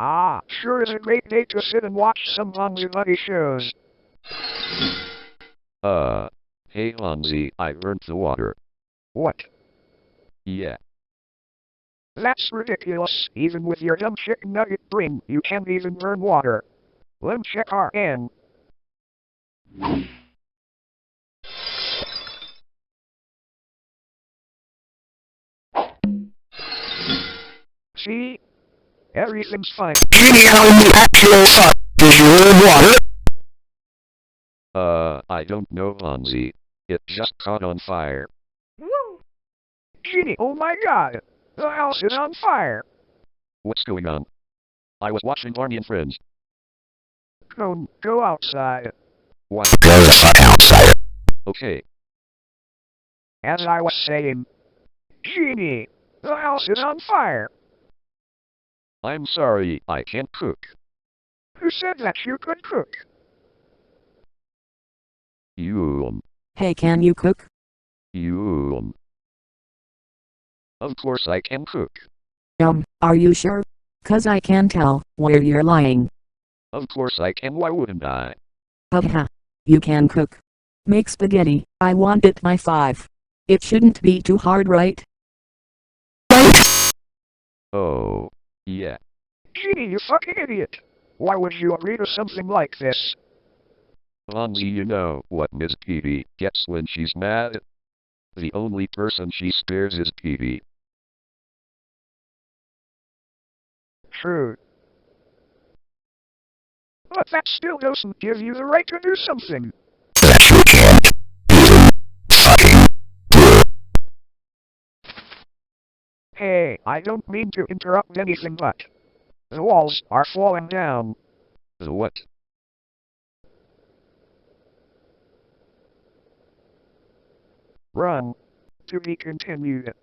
Ah, sure is a great day to sit and watch some Bonzi Buddy shows. Hey Bonzi, I burnt the water. What? Yeah. That's ridiculous. Even with your dumb chicken nugget brain, you can't even burn water. Let me check RN. See? Everything's fine. Genie, how in the actual fuck did you burn water? I don't know Bonzi. It just caught on fire. Woo! Genie, oh my god! The house is on fire! What's going on? I was watching Barney and Friends. Go outside. What? Go the fuck outside. Okay. As I was saying, Genie, the house is on fire! I'm sorry, I can't cook. Who said that you could cook? You. Hey, can you cook? You. Of course I can cook. Are you sure? 'Cause I can tell where you're lying. Of course I can, why wouldn't I? Haha. You can cook. Make spaghetti, I want it by 5. It shouldn't be too hard, right? Oh. Yeah. Genie, you fucking idiot! Why would you agree to something like this? Bonzi, you know what Miss Peavy gets when she's mad? The only person she spares is Peavy. True. But that still doesn't give you the right to do something. That you can't even fucking do. Hey, I don't mean to interrupt anything, but the walls are falling down. The what? Run. To be continued.